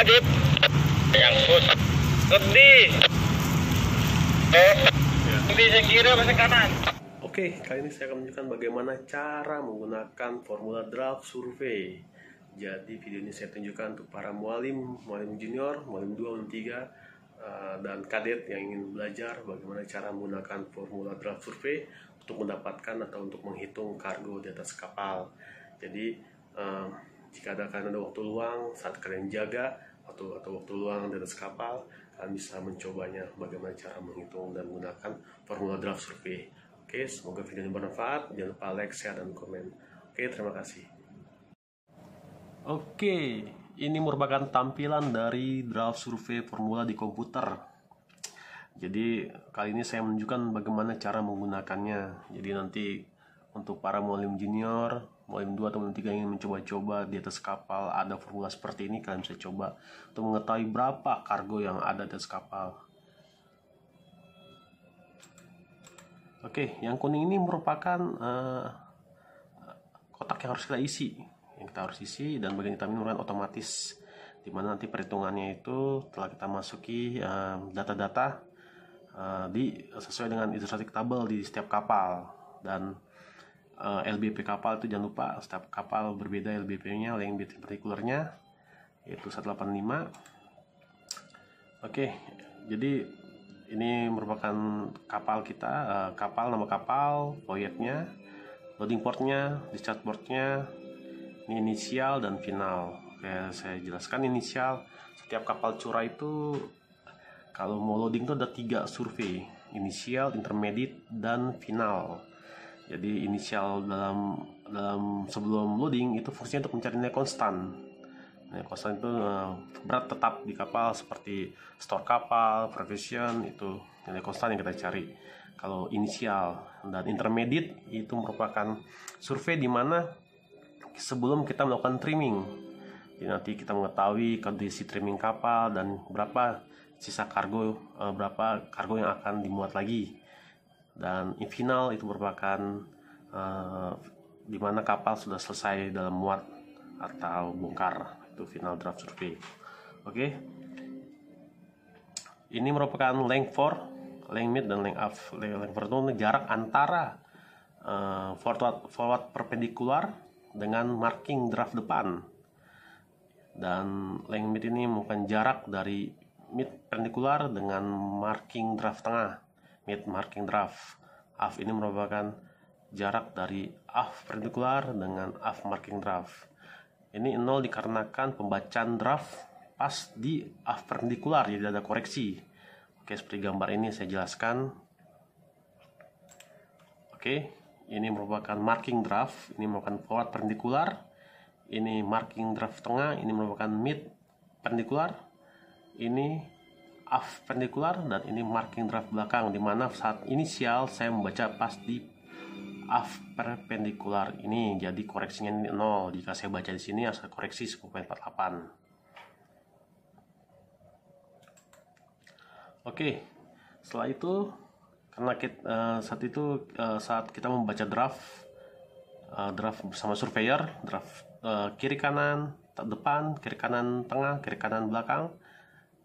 Adip yang pus lebih lebih saya kira masih kanan. Oke, kali ini saya akan menunjukkan bagaimana cara menggunakan formula draft survei. Jadi video ini saya tunjukkan untuk para mualim junior, mualim 2, mualim 3, dan kadet yang ingin belajar bagaimana cara menggunakan formula draft survei untuk mendapatkan atau untuk menghitung kargo di atas kapal. Jadi jika kalian ada waktu luang saat kalian jaga atau waktu luang di atas kapal, kalian bisa mencobanya bagaimana cara menghitung dan menggunakan formula draft survei. Oke, semoga video ini bermanfaat. Jangan lupa like, share, dan komen. Oke, terima kasih. Oke, ini merupakan tampilan dari draft survei formula di komputer. Jadi kali ini saya menunjukkan bagaimana cara menggunakannya. Jadi nanti untuk para mualim junior, mualim 2 atau mualim 3 yang ingin mencoba-coba di atas kapal ada formula seperti ini, kalian bisa coba untuk mengetahui berapa kargo yang ada di atas kapal. Oke, yang kuning ini merupakan kotak yang harus kita isi, dan bagian hitam ini merupakan otomatis, dimana nanti perhitungannya itu telah kita masuki data-data sesuai dengan isostatic table di setiap kapal, dan LBP kapal itu jangan lupa setiap kapal berbeda LBP-nya, length partikularnya yaitu 185. Oke, jadi ini merupakan kapal kita, nama kapal, voyage-nya, loading portnya, discharge portnya, ini inisial dan final. Oke, saya jelaskan inisial. Setiap kapal curah itu kalau mau loading itu ada 3 survei, inisial, intermediate, dan final. Jadi inisial dalam sebelum loading itu fungsinya untuk mencari nilai konstan. Nilai konstan itu berat tetap di kapal seperti store kapal, provision, itu nilai konstan yang kita cari. Kalau inisial dan intermediate itu merupakan survei di mana sebelum kita melakukan trimming. Jadi nanti kita mengetahui kondisi trimming kapal dan berapa sisa kargo, berapa kargo yang akan dimuat lagi. Dan final itu merupakan di mana kapal sudah selesai dalam muat atau bongkar, itu final draft survey. Oke, ini merupakan length for, length mid, dan length aft. Length for itu jarak antara forward perpendikular dengan marking draft depan, dan length mid ini merupakan jarak dari mid perpendikular dengan marking draft tengah, mid marking draft. Aft ini merupakan jarak dari aft perpendikular dengan aft marking draft. Ini 0 dikarenakan pembacaan draft pas di aft perpendikular, jadi ada koreksi. Oke, seperti gambar ini saya jelaskan. Oke, ini merupakan marking draft, ini merupakan forward perpendikular, ini marking draft tengah, ini merupakan mid perpendikular, ini aft perpendikular, dan ini marking draft belakang, dimana saat inisial saya membaca pas di aft perpendikular ini, jadi koreksinya ini 0. Jika saya baca di sini harus koreksi 10.48. Oke, setelah itu karena saat kita membaca draft bersama surveyor, draft kiri kanan depan, kiri kanan tengah, kiri kanan belakang.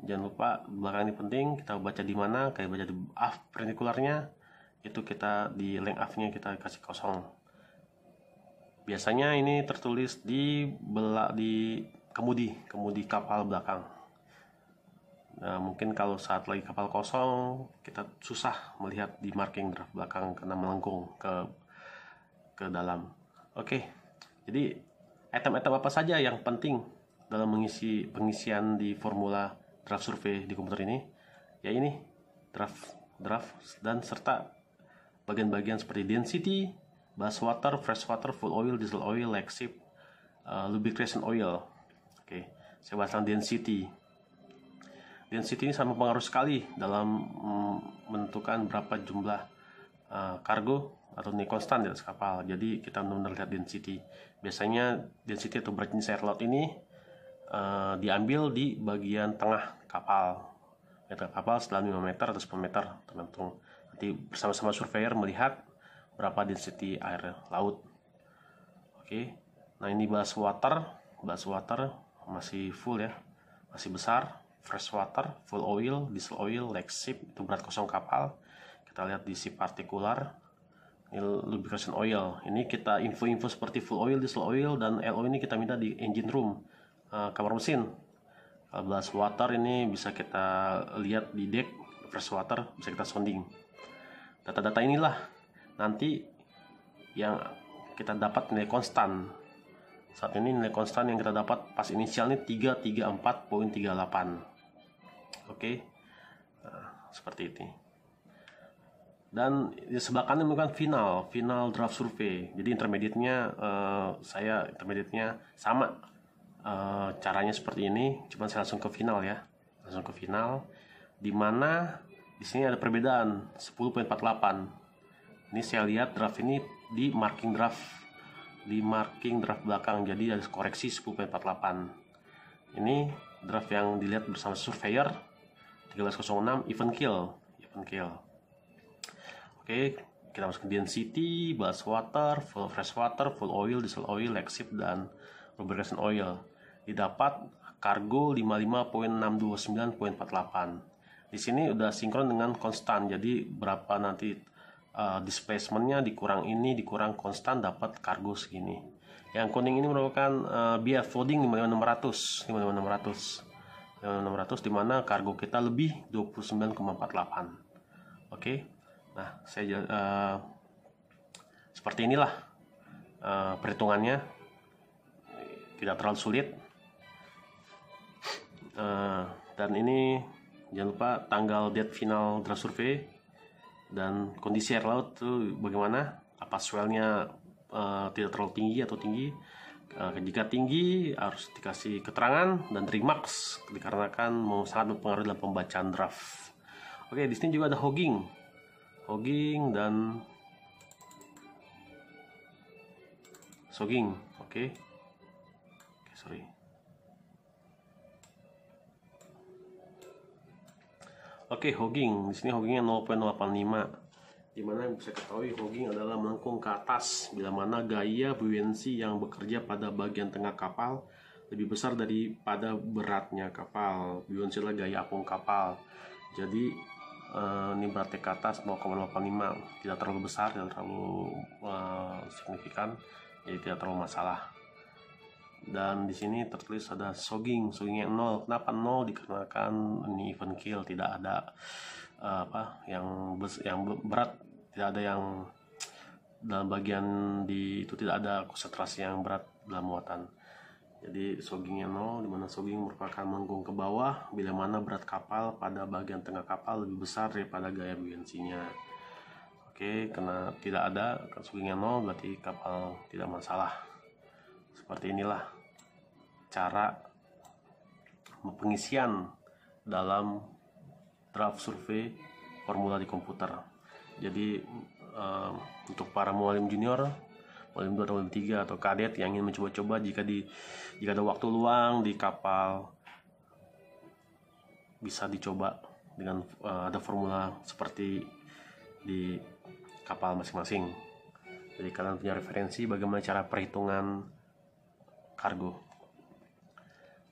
Jangan lupa belakang ini penting, kita baca di mana, kayak baca di aft perpendikularnya, itu kita di length aft-nya kita kasih kosong. Biasanya ini tertulis di kemudi kapal belakang. Nah, mungkin kalau saat lagi kapal kosong kita susah melihat di marking draft belakang karena melengkung ke dalam. Oke, jadi item-item apa saja yang penting dalam pengisian di formula draft survei di komputer ini? Ya ini draft dan serta bagian-bagian seperti density, ballast water, fresh water, fuel oil, diesel oil, lexip, lubrication oil. Oke, saya bahas tentang density. Density ini sangat berpengaruh sekali dalam menentukan berapa jumlah kargo atau nilai konstan di atas kapal. Jadi kita benar-benar lihat density. Biasanya density atau berat jenis air laut ini diambil di bagian tengah kapal. Kapal sedalam 5 meter atau 10 meter tergantung. Nanti bersama-sama surveyor melihat berapa density air laut. Oke, nah ini ballast water masih full ya. masih besar, fresh water, full oil, diesel oil, like ship, itu berat kosong kapal. Kita lihat di ship partikular, ini lubrication oil. Ini kita info-info seperti full oil, diesel oil, dan LO ini kita minta di engine room, kamar mesin. Kalau blast water ini bisa kita lihat di deck, fresh water bisa kita sounding. Data-data inilah nanti yang kita dapat nilai konstan. Saat ini nilai konstan yang kita dapat pas inisial ini 334.38. Oke, nah, seperti ini. Dan di sebelah kanan bukan final draft survey. Jadi intermediate-nya sama. Caranya seperti ini, cuman saya langsung ke final ya. Langsung ke final, dimana di sini ada perbedaan 10.48. Ini saya lihat draft ini di marking draft belakang, jadi ada koreksi 10.48. Ini draft yang dilihat bersama surveyor 1306 event kill. Oke, kita masuk ke density, ballast water, full fresh water, full oil, diesel oil, like ship, dan lubrication oil. Didapat kargo 55.629.48. Di sini udah sinkron dengan konstan, jadi berapa nanti displacementnya dikurang ini, dikurang konstan, dapat kargo segini. Yang kuning ini merupakan biaya flooding 55600 dimana kargo kita lebih 29,48. Oke, nah saya seperti inilah perhitungannya, tidak terlalu sulit. Dan ini jangan lupa tanggal date final draft survey dan kondisi air laut itu bagaimana, apa swellnya tidak terlalu tinggi atau tinggi. Jika tinggi harus dikasih keterangan dan remarks dikarenakan sangat mempengaruhi dalam pembacaan draft. Oke, di sini juga ada hogging dan sogging. Oke, sorry. Oke, hogging. Di sini hoggingnya 0.085. Dimana bisa ketahui hogging adalah melengkung ke atas bila mana gaya buoyancy yang bekerja pada bagian tengah kapal lebih besar daripada beratnya kapal. Buoyancy adalah gaya apung kapal. Jadi ini beratnya ke atas 0,85, tidak terlalu besar, tidak terlalu signifikan, jadi tidak terlalu masalah. Dan di sini tertulis ada soggingnya 0. Kenapa 0? Dikarenakan ini event kill, tidak ada yang berat, tidak ada yang dalam bagian di itu, tidak ada konsentrasi yang berat dalam muatan. Jadi soggingnya 0, dimana sogging merupakan melengkung ke bawah bila mana berat kapal pada bagian tengah kapal lebih besar daripada gaya buoyancy-nya. Oke, karena tidak ada soggingnya 0 berarti kapal tidak masalah. Seperti inilah cara pengisian dalam draft survei formula di komputer. Jadi untuk para mualim junior, mualim 2 atau mualim 3 atau kadet yang ingin mencoba-coba, jika ada waktu luang di kapal, bisa dicoba dengan ada formula seperti di kapal masing-masing. Jadi kalian punya referensi bagaimana cara perhitungan kargo.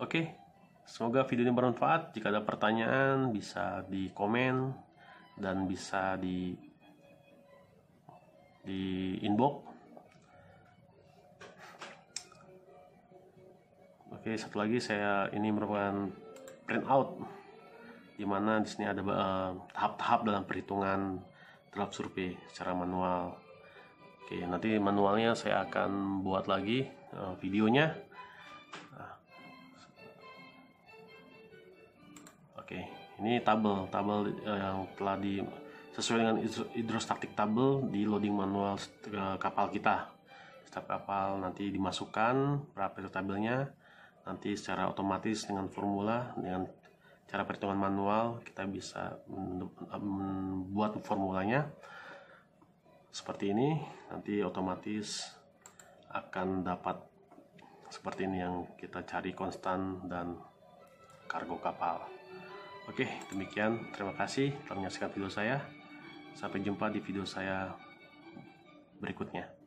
Oke, semoga video ini bermanfaat. Jika ada pertanyaan bisa di komen dan bisa di inbox. Oke, satu lagi, ini merupakan printout di mana di sini ada tahap-tahap dalam perhitungan draft survei secara manual. Oke, nanti manualnya saya akan buat lagi videonya. Oke, ini tabel yang telah sesuai dengan hidrostatik tabel di loading manual kapal kita. Setiap kapal nanti dimasukkan berapa itu tabelnya, nanti secara otomatis dengan formula, dengan cara perhitungan manual kita bisa membuat formulanya seperti ini. Nanti otomatis akan dapat seperti ini yang kita cari, konstan dan kargo kapal. Oke, demikian. Terima kasih telah menyaksikan video saya. Sampai jumpa di video saya berikutnya.